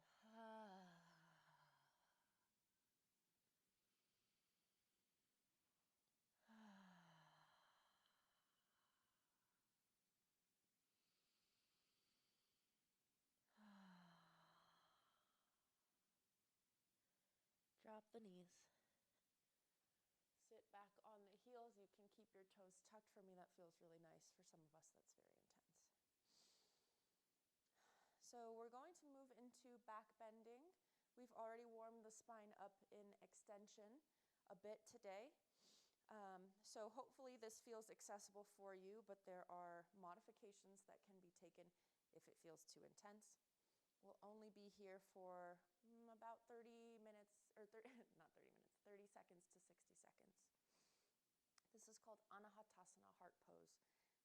Drop the knees. Sit back on the heels. You can keep your toes tucked. For me, that feels really nice. For some of us, that's very intense. So we're going to move into back bending. We've already warmed the spine up in extension a bit today. So hopefully this feels accessible for you, but there are modifications that can be taken if it feels too intense. We'll only be here for about 30 minutes, or 30 seconds to 60 seconds. This is called Anahatasana, heart pose.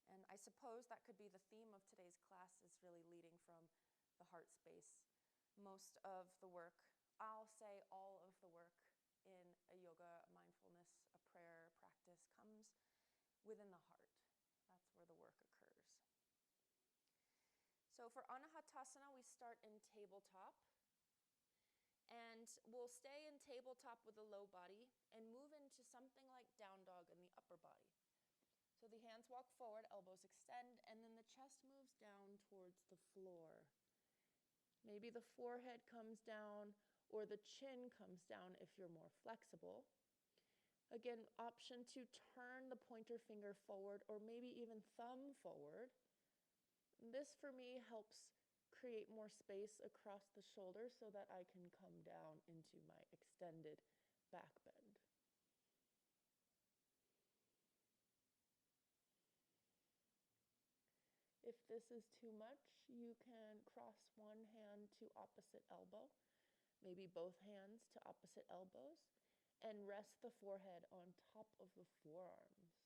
And I suppose that could be the theme of today's class, is really leading from the heart space. Most of the work, I'll say all of the work in a yoga, a mindfulness, a prayer practice comes within the heart. That's where the work occurs. So for Anahatasana, we start in tabletop. And we'll stay in tabletop with a low body and move into something like down dog in the upper body. So the hands walk forward, elbows extend, and then the chest moves down towards the floor. Maybe the forehead comes down or the chin comes down if you're more flexible. Again, option to turn the pointer finger forward or maybe even thumb forward. This for me helps create more space across the shoulders so that I can come down into my extended back bend. If this is too much, you can cross one hand to opposite elbow, maybe both hands to opposite elbows, and rest the forehead on top of the forearms.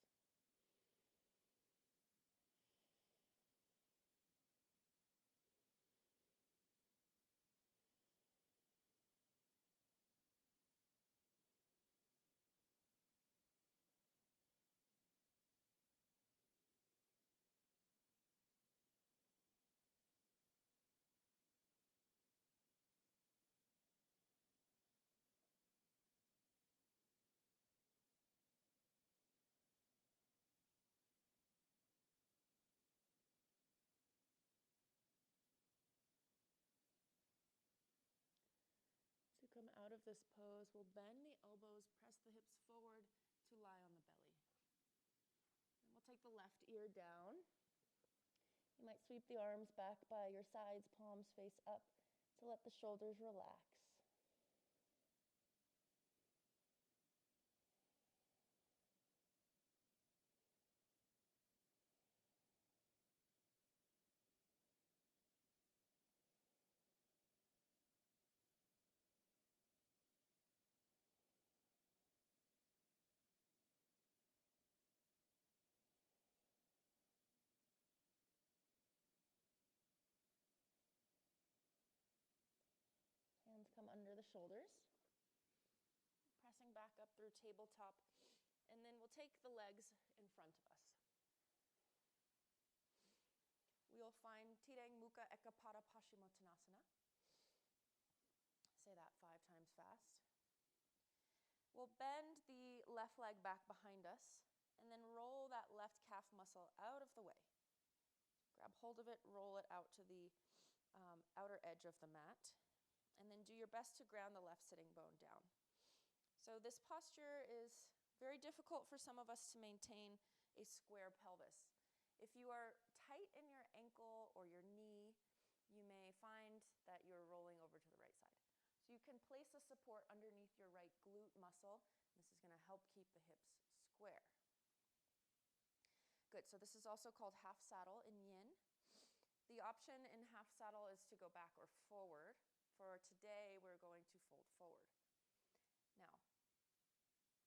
To come out of this pose, we'll bend the elbows, press the hips forward to lie on the belly. And we'll take the left ear down. You might sweep the arms back by your sides, palms face up, to let the shoulders relax. Hands come under the shoulders. Pressing back up through tabletop. And then we'll take the legs in front of us. We'll find Tireng Mukha Ekapada Paschimottanasana. Say that 5 times fast. We'll bend the left leg back behind us and then roll that left calf muscle out of the way. Grab hold of it, roll it out to the outer edge of the mat, and then do your best to ground the left sitting bone down. So this posture is very difficult for some of us to maintain a square pelvis. If you are tight in your ankle or your knee, you may find that you're rolling over to the right side. So you can place a support underneath your right glute muscle. This is going to help keep the hips square. Good, so this is also called half saddle in yin. The option in half saddle is to go back or forward. For today, we're going to fold forward. Now,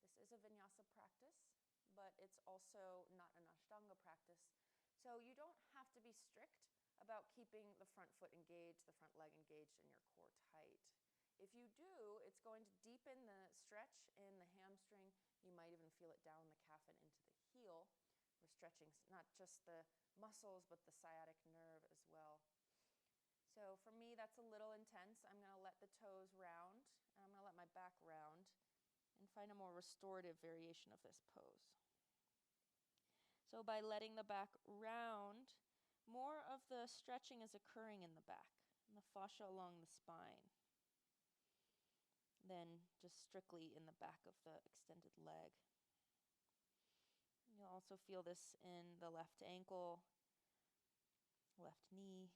this is a vinyasa practice, but it's also not an ashtanga practice. So you don't have to be strict about keeping the front foot engaged, the front leg engaged, and your core tight. If you do, it's going to deepen the stretch in the hamstring. You might even feel it down the calf and into the heel. We're stretching not just the muscles, but the sciatic nerve as well. So for me, that's a little intense. I'm going to let the toes round, and I'm going to let my back round and find a more restorative variation of this pose. So by letting the back round, more of the stretching is occurring in the back, in the fascia along the spine, than just strictly in the back of the extended leg. You'll also feel this in the left ankle, left knee.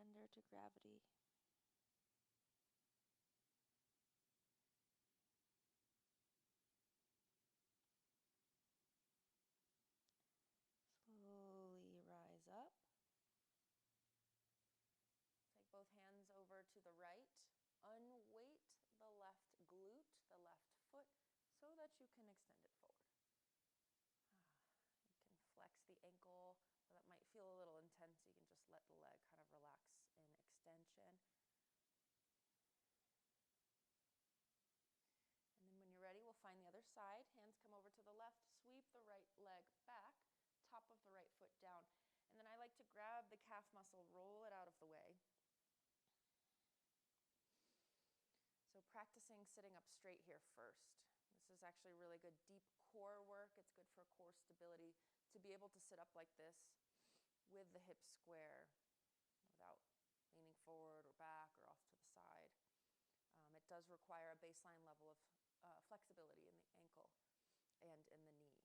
Surrender to gravity. Slowly rise up. Take both hands over to the right. Unweight the left glute, the left foot, so that you can extend it forward. You can flex the ankle, or that might feel a little intense. You can just let the leg kind of relax in extension. And then when you're ready, we'll find the other side. Hands come over to the left, sweep the right leg back, top of the right foot down. And then I like to grab the calf muscle, roll it out of the way. So practicing sitting up straight here first. This is actually really good deep core work. It's good for core stability to be able to sit up like this with the hips square without leaning forward or back or off to the side. It does require a baseline level of flexibility in the ankle and in the knee.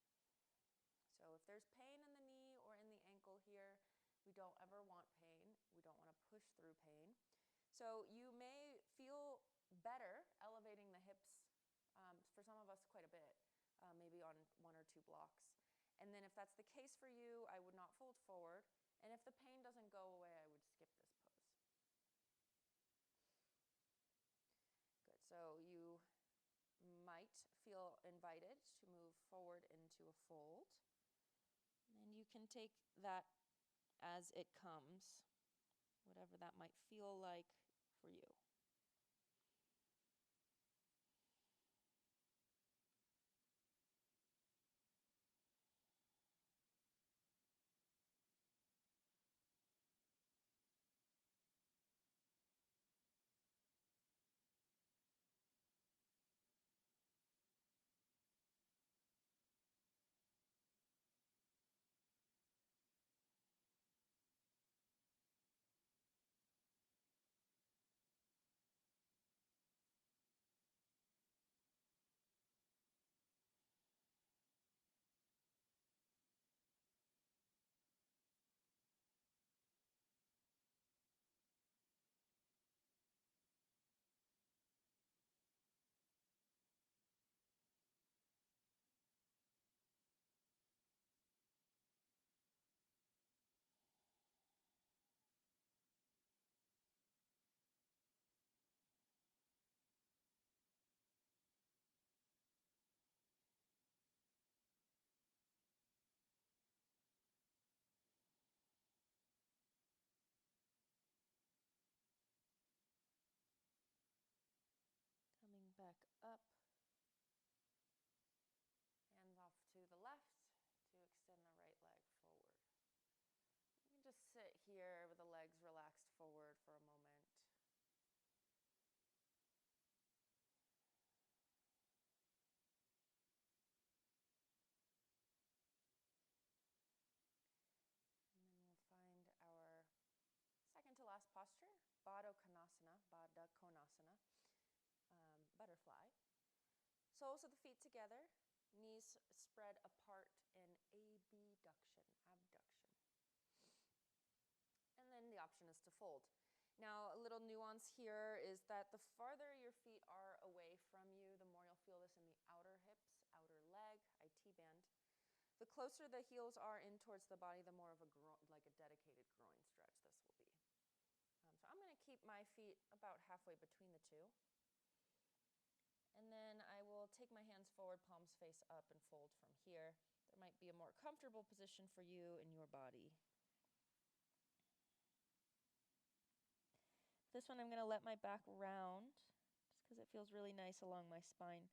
So if there's pain in the knee or in the ankle here, we don't ever want pain. We don't want to push through pain. So you may feel better elevating the hips, for some of us quite a bit, maybe on 1 or 2 blocks. And then if that's the case for you, I would not fold forward. And if the pain doesn't go away, I would skip this pose. Good, so you might feel invited to move forward into a fold. And you can take that as it comes, whatever that might feel like for you. here with the legs relaxed forward for a moment. And then we'll find our second to last posture, Baddha Konasana, butterfly. Soles of the feet together, knees spread apart in abduction. And then the option is to fold. Now, a little nuance here is that the farther your feet are away from you, the more you'll feel this in the outer hips, outer leg, IT band. The closer the heels are in towards the body, the more of like a dedicated groin stretch this will be. So I'm going to keep my feet about halfway between the two. And then I will take my hands forward, palms face up, and fold from here. There might be a more comfortable position for you in your body. This one I'm going to let my back round, just because it feels really nice along my spine.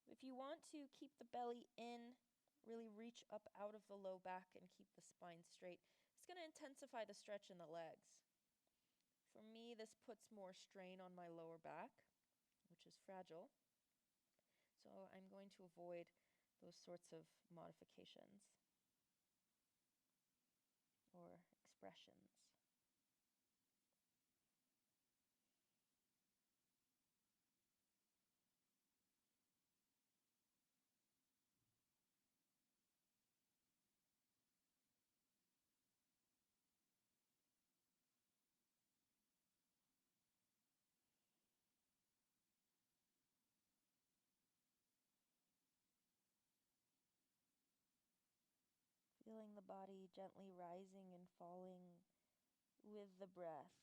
If you want to keep the belly in, really reach up out of the low back and keep the spine straight, it's going to intensify the stretch in the legs. For me, this puts more strain on my lower back, which is fragile. So I'm going to avoid those sorts of modifications or expressions. Feeling the body gently rising and falling with the breath.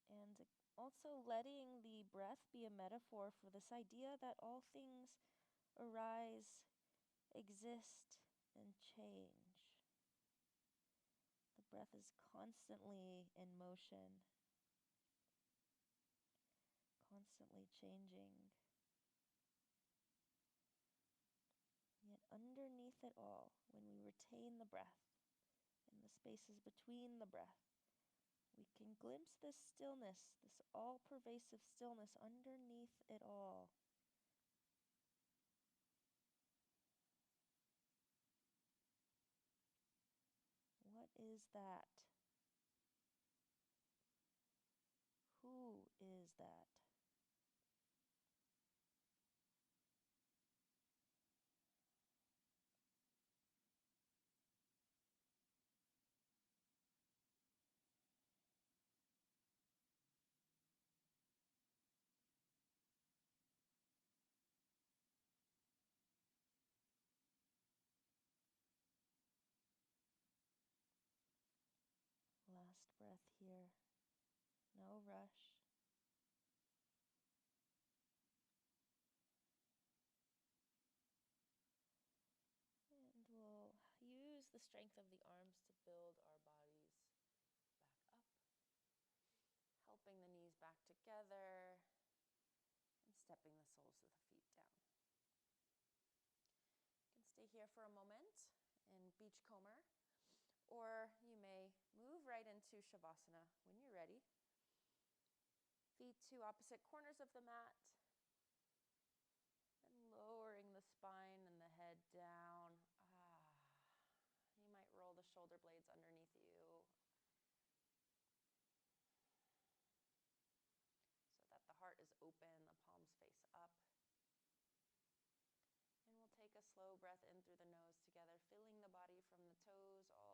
And also letting the breath be a metaphor for this idea that all things arise, exist, and change. The breath is constantly in motion, constantly changing. Yet underneath it all, when we retain the breath and the spaces between the breath, we can glimpse this stillness, this all-pervasive stillness underneath it all. What is that? Who is that? Last breath here. No rush. And we'll use the strength of the arms to build our bodies back up, helping the knees back together and stepping the soles of the feet down. You can stay here for a moment in beachcomber, or you may move right into Shavasana when you're ready. Feet to opposite corners of the mat, and lowering the spine and the head down. You might roll the shoulder blades underneath you so that the heart is open, the palms face up. And we'll take a slow breath in through the nose together, filling the body from the toes all